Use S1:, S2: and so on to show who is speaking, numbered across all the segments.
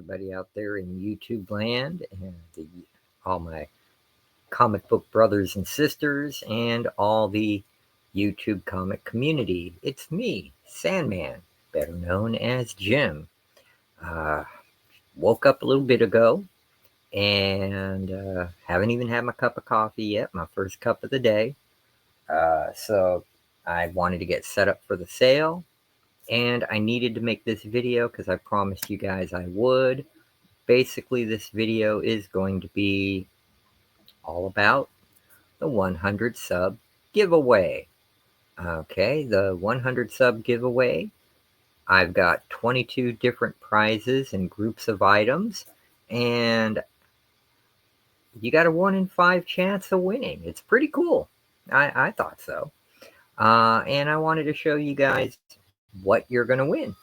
S1: everybody out there in YouTube land and all my comic book brothers and sisters and all the YouTube comic community. It's me, Sandman, better known as Jim. Uh, Woke up a little bit ago and haven't even had my cup of coffee yet, my first cup of the day. So I wanted to get set up for the sale. And I needed to make this video because I promised you guys I would. Basically, this video is going to be all about the 100 sub giveaway. Okay, the 100 sub giveaway. I've got 22 different prizes and groups of items, and you got a 1 in 5 chance of winning. It's pretty cool. I thought so. And I wanted to show you guys what you're going to win.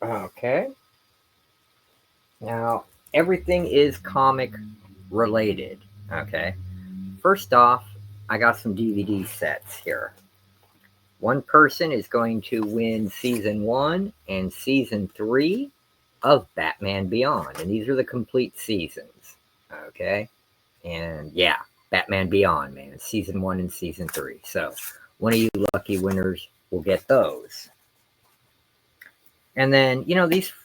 S1: Okay. Now, everything is comic related. Okay. First off, I got some DVD sets here. One person is going to win Season 1 and Season 3 of Batman Beyond. And these are the complete seasons. Okay. And yeah, Batman Beyond, man. Season 1 and Season 3. So, one of you lucky winners will get those. And then,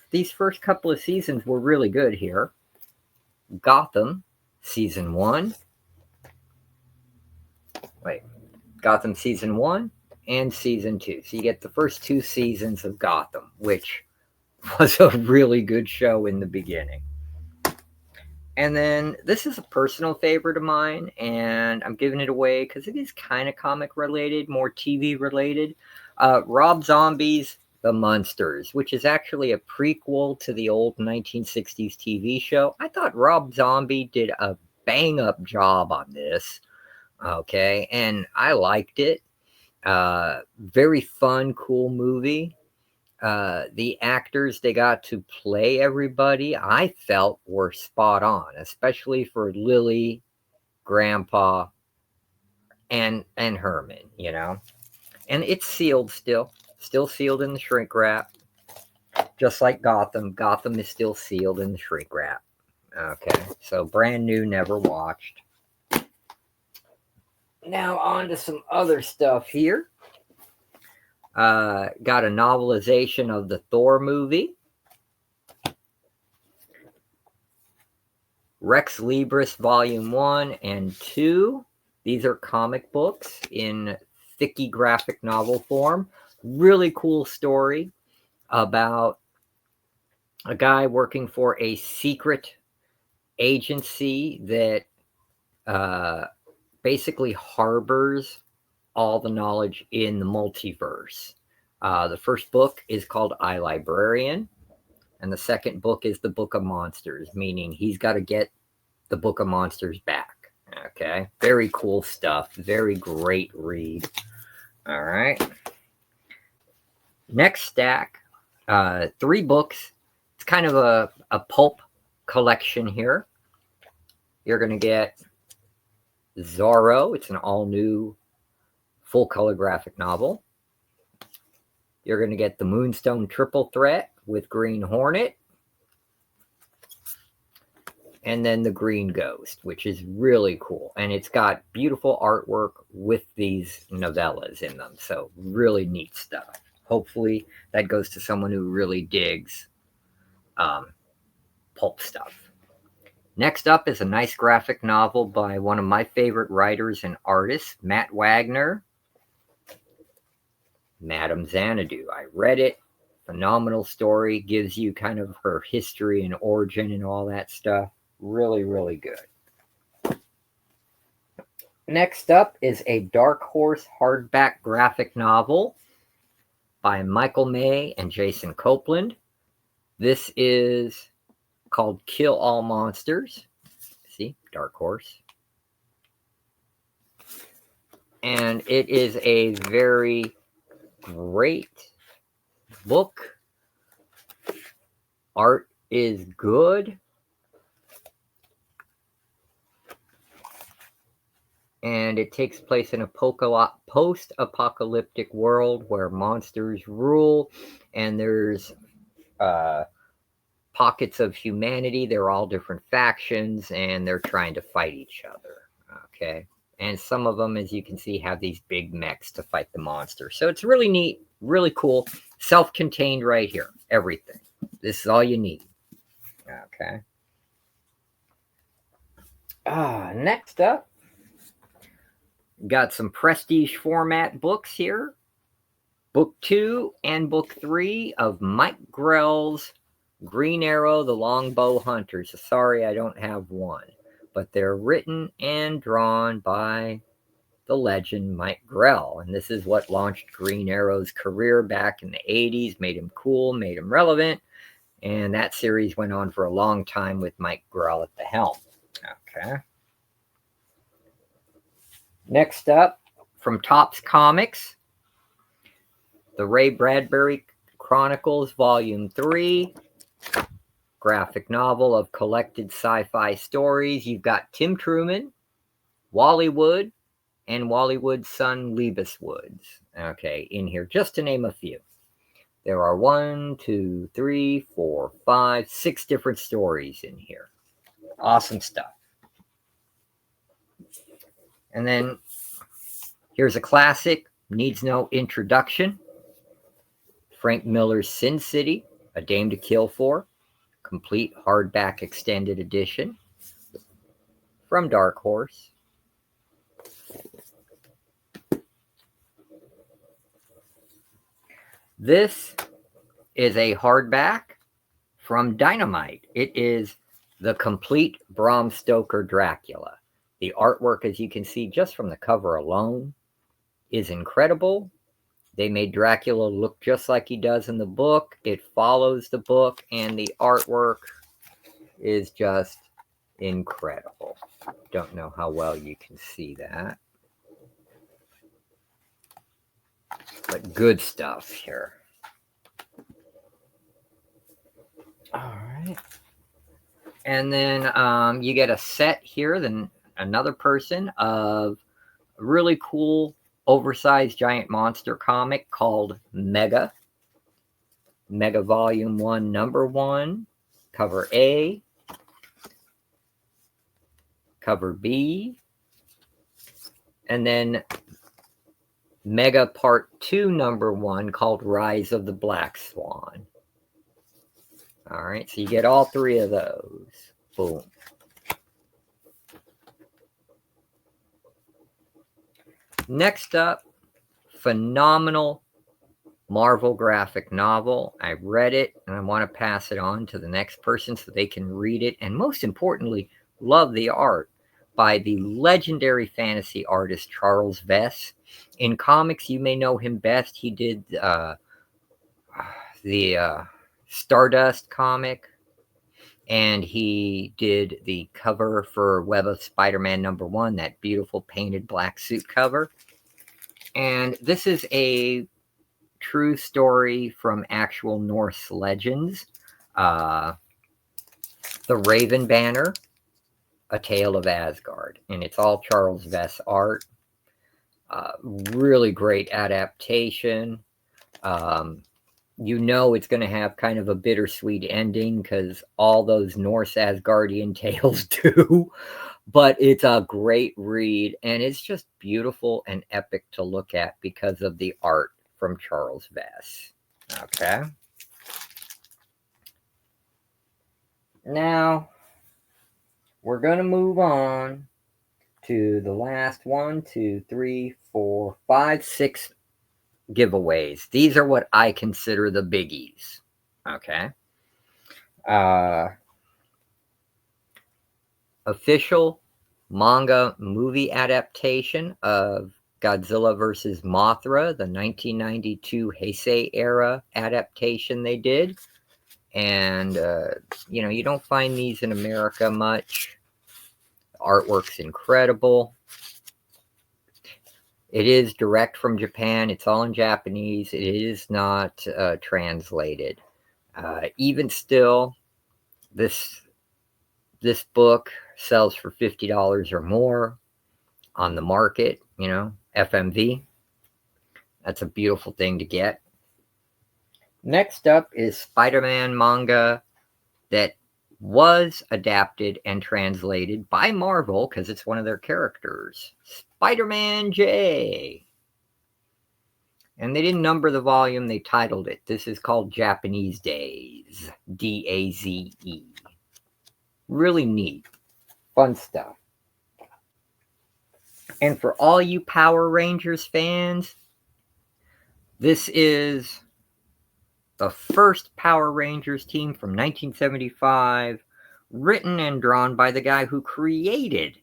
S1: these first couple of seasons were really good here. Gotham, Season 1. Gotham Season 1 and Season 2. So you get the first 2 seasons of Gotham, which was a really good show in the beginning. And then this is a personal favorite of mine, and I'm giving it away because it is kind of comic related, more TV related. Rob Zombie's The Munsters, which is actually a prequel to the old 1960s TV show. I thought Rob Zombie did a bang-up job on this, okay, and I liked it. Very fun, cool movie. The actors they got to play everybody, I felt were spot on, especially for Lily, Grandpa, and Herman, And it's sealed still sealed in the shrink wrap. Just like Gotham. Gotham is still sealed in the shrink wrap. Okay, so brand new, never watched. Now on to some other stuff here. Got a novelization of the Thor movie. Rex Libris Volume 1 and 2. These are comic books in thicky graphic novel form. Really cool story about a guy working for a secret agency that basically harbors all the knowledge in the multiverse. The first book is called iLibrarian, and the second book is the Book of Monsters, meaning he's got to get the Book of Monsters back. Okay, very cool stuff. Very great read. All right. Next stack, 3 books. It's kind of a pulp collection here. You're going to get Zorro. It's an all-new full-color graphic novel. You're going to get the Moonstone Triple Threat with Green Hornet. And then the Green Ghost, which is really cool. And it's got beautiful artwork with these novellas in them. So really neat stuff. Hopefully that goes to someone who really digs pulp stuff. Next up is a nice graphic novel by one of my favorite writers and artists, Matt Wagner. Madame Xanadu. I read it. Phenomenal story. Gives you kind of her history and origin and all that stuff. Really, really good. Next up is a Dark Horse hardback graphic novel by Michael May and Jason Copeland. This is called Kill All Monsters. See, Dark Horse. And it is a very great book. Art is good. And it takes place in a post-apocalyptic world where monsters rule, and there's pockets of humanity. They're all different factions, and they're trying to fight each other. Okay. And some of them, as you can see, have these big mechs to fight the monster. So it's really neat, really cool. Self-contained right here. Everything. This is all you need. Okay. Next up, got some prestige format books here. Book 2 and Book 3 of Mike Grell's Green Arrow, The Longbow Hunters. Sorry, I don't have one. But they're written and drawn by the legend Mike Grell. And this is what launched Green Arrow's career back in the 80s, made him cool, made him relevant. And that series went on for a long time with Mike Grell at the helm. Okay. Next up, from Topps Comics, the Ray Bradbury Chronicles Volume 3, graphic novel of collected sci-fi stories. You've got Tim Truman, Wally Wood, and Wally Wood's son, Lebus Woods. Okay, in here, just to name a few. There are 1, 2, 3, 4, 5, 6 different stories in here. Awesome stuff. And then here's a classic, needs no introduction. Frank Miller's Sin City, A Dame to Kill For, complete hardback extended edition from Dark Horse. This is a hardback from Dynamite. It is the complete Bram Stoker Dracula. The artwork, as you can see just from the cover alone, is incredible. They made Dracula look just like he does in the book. It follows the book, and the artwork is just incredible. Don't know how well you can see that. But good stuff here. All right. And then you get a set here, then another person of really cool oversized giant monster comic called Mega. Mega Volume 1, Number 1, Cover A, Cover B, and then Mega Part 2, Number 1, called Rise of the Black Swan. All right, so you get all 3 of those. Boom. Next up, phenomenal Marvel graphic novel. I read it, and I want to pass it on to the next person so they can read it, and most importantly, love the art by the legendary fantasy artist Charles Vess. In comics, you may know him best. He did the Stardust comic, and he did the cover for Web of Spider-Man #1, that beautiful painted black suit cover. And this is a true story from actual Norse legends. The Raven Banner, A Tale of Asgard. And it's all Charles Vess art. Really great adaptation. You know it's going to have kind of a bittersweet ending because all those Norse Asgardian tales do. But it's a great read, and it's just beautiful and epic to look at because of the art from Charles Vess. Okay. Now, we're going to move on to the last 1, 2, 3, 4, 5, 6 giveaways. These are what I consider the biggies. Okay. Official manga movie adaptation of Godzilla vs. Mothra, the 1992 Heisei era adaptation they did. And, you don't find these in America much. The artwork's incredible. It is direct from Japan. It's all in Japanese. It is not translated. Even still, this book sells for $50 or more on the market, FMV. That's a beautiful thing to get. Next up is Spider-Man manga that was adapted and translated by Marvel because it's one of their characters, Spider-Man J. And they didn't number the volume, they titled it. This is called Japanese Daze, D-A-Z-E. Really neat, fun stuff. And for all you Power Rangers fans, this is the first Power Rangers team from 1975, written and drawn by the guy who created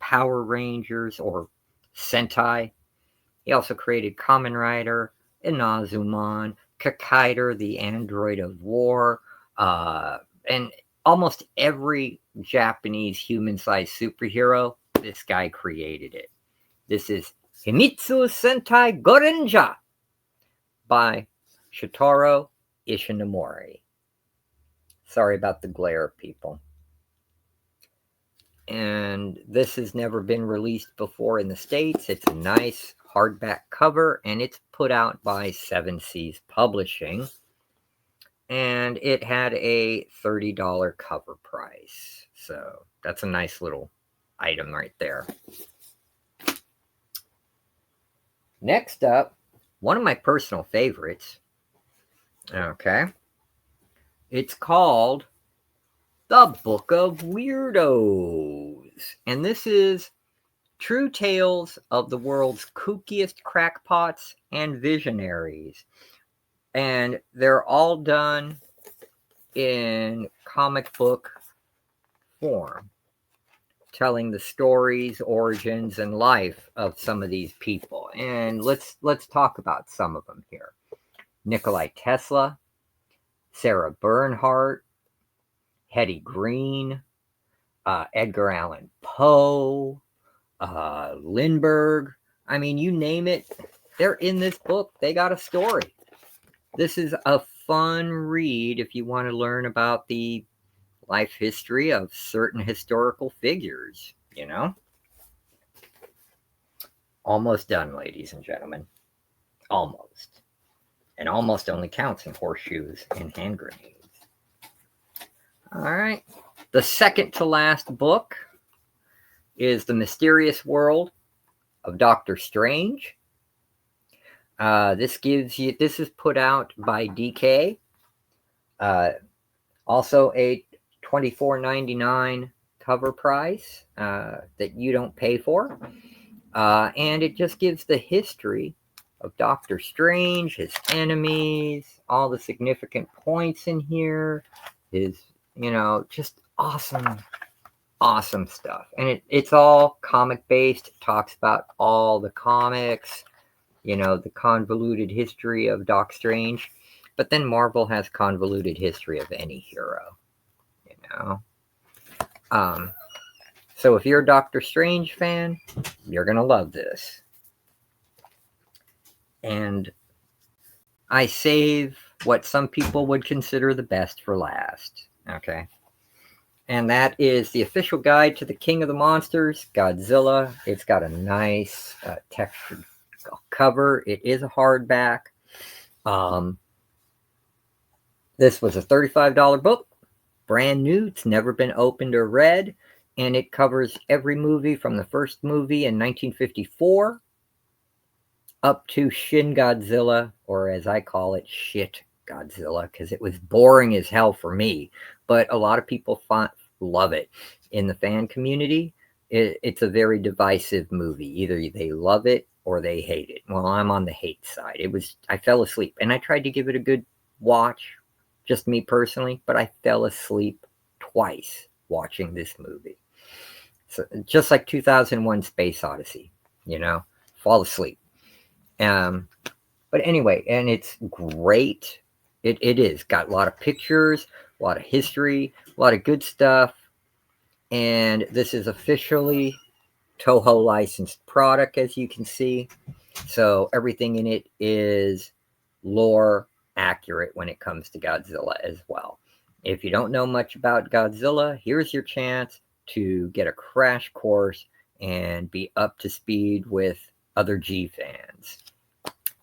S1: Power Rangers, or Sentai. He also created Kamen Rider, Inazumon, Kakaider, the Android of War, and almost every Japanese human-sized superhero, this guy created it. This is Himitsu Sentai Gorenja by Shotaro Ishinomori. Sorry about the glare, people. And this has never been released before in the States. It's a nice hardback cover, and it's put out by Seven Seas Publishing. And it had a $30 cover price. So that's a nice little item right there. Next up, one of my personal favorites. Okay. It's called The Book of Weirdos. And this is true tales of the world's kookiest crackpots and visionaries. And they're all done in comic book form, telling the stories, origins, and life of some of these people. And let's talk about some of them here. Nikolai Tesla, Sarah Bernhardt, Hetty Green, Edgar Allan Poe, Lindbergh. I mean, you name it, they're in this book. They got a story. This is a fun read if you want to learn about the life history of certain historical figures, you know? Almost done, ladies and gentlemen. Almost. And almost only counts in horseshoes and hand grenades. All right. The second to last book is The Mysterious World of Doctor Strange. This is put out by DK. Also a $24.99 cover price that you don't pay for. And it just gives the history of Doctor Strange, his enemies, all the significant points in here, his, just awesome stuff. And it's all comic based. It talks about all the comics, the convoluted history of Doc Strange. But then Marvel has convoluted history of any hero, So if you're a Doctor Strange fan, you're going to love this. And I save what some people would consider the best for last, okay? And that is the official guide to the King of the Monsters, Godzilla. It's got a nice textured cover. It is a hardback. This was a $35 book, brand new. It's never been opened or read, and it covers every movie from the first movie in 1954 up to Shin Godzilla, or as I call it, Shit Godzilla, because it was boring as hell for me. But a lot of people love it. In the fan community, it's a very divisive movie. Either they love it or they hate it. Well, I'm on the hate side. I fell asleep, and I tried to give it a good watch, just me personally, but I fell asleep twice watching this movie. So just like 2001 Space Odyssey, fall asleep. But anyway, and it's great. It is got a lot of pictures, a lot of history, a lot of good stuff. And this is officially Toho licensed product, as you can see. So everything in it is lore accurate when it comes to Godzilla as well. If you don't know much about Godzilla, here's your chance to get a crash course and be up to speed with other G fans.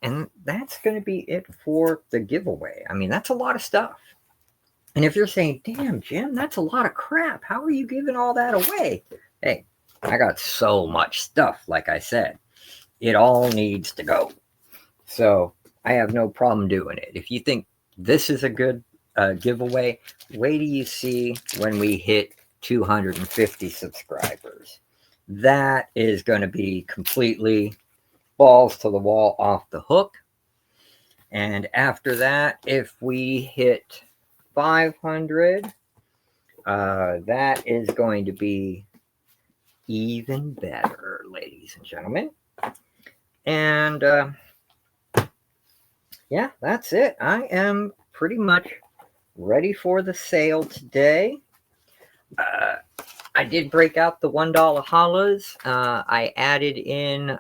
S1: And that's going to be it for the giveaway. I mean, that's a lot of stuff. And if you're saying, damn, Jim, that's a lot of crap. How are you giving all that away? Hey, I got so much stuff, like I said. It all needs to go. So I have no problem doing it. If you think this is a good giveaway, wait till you see when we hit 250 subscribers. That is going to be completely balls to the wall, off the hook. And after that, if we hit 500, that is going to be even better, ladies and gentlemen. And yeah, that's it. I am pretty much ready for the sale today. I did break out the $1 hollers. I added in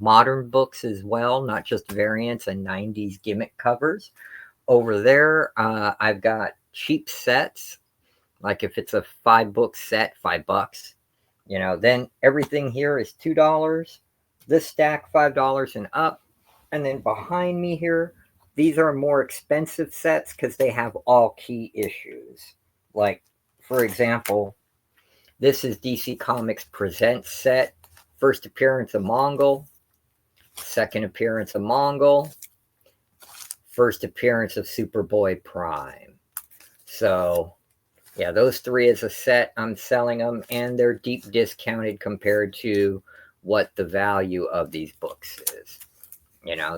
S1: modern books as well, not just variants and 90s gimmick covers. Over there, I've got cheap sets. Like if it's a 5-book set, $5. Then everything here is $2. This stack, $5 and up. And then behind me here, these are more expensive sets because they have all key issues. Like, for example, this is DC Comics Presents set. First appearance of Mongol. Second appearance of Mongol. First appearance of Superboy Prime. So, yeah, those 3 as a set, I'm selling them, and they're deep discounted compared to what the value of these books is.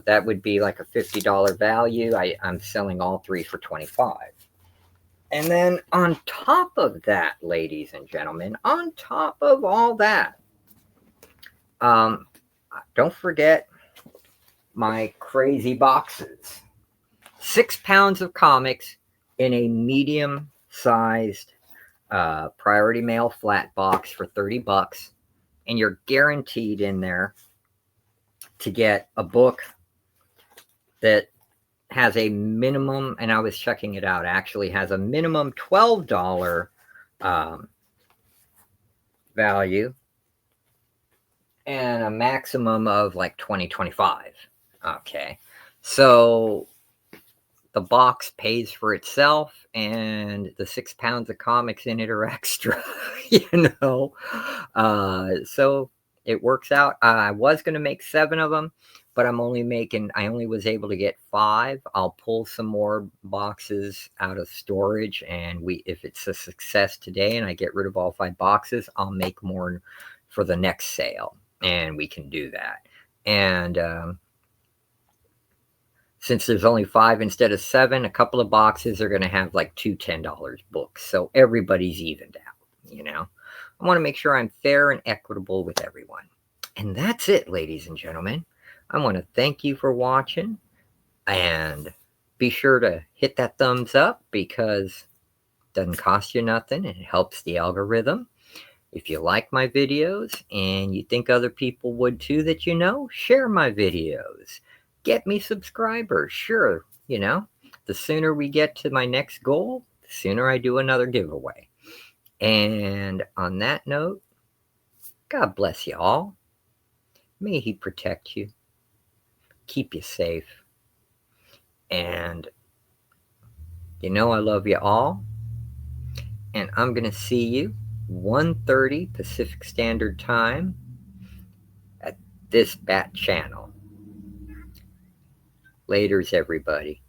S1: That would be like a $50 value. I'm selling all 3 for $25. And then on top of that, ladies and gentlemen, on top of all that, don't forget my crazy boxes. 6 pounds of comics in a medium-sized Priority Mail flat box for $30, and you're guaranteed in there to get a book that has a minimum, and I was checking it out, actually has a minimum $12 value and a maximum of like $20-25. Okay, so the box pays for itself, and the 6 pounds of comics in it are extra. So it works out. I was going to make 7 of them, but I only was able to get 5. I'll pull some more boxes out of storage, and if it's a success today and I get rid of all 5 boxes, I'll make more for the next sale, and we can do that. And since there's only 5 instead of 7, a couple of boxes are going to have like 2 $10 books, so everybody's evened out. I want to make sure I'm fair and equitable with everyone. And that's it, ladies and gentlemen. I want to thank you for watching, and be sure to hit that thumbs up because it doesn't cost you nothing and it helps the algorithm. If you like my videos and you think other people would too that share my videos. Get me subscribers, sure. The sooner we get to my next goal, the sooner I do another giveaway. And on that note, God bless you all. May He protect you, keep you safe, and I love you all. And I'm going to see you 1:30 Pacific Standard Time at this Bat channel. Laters, everybody.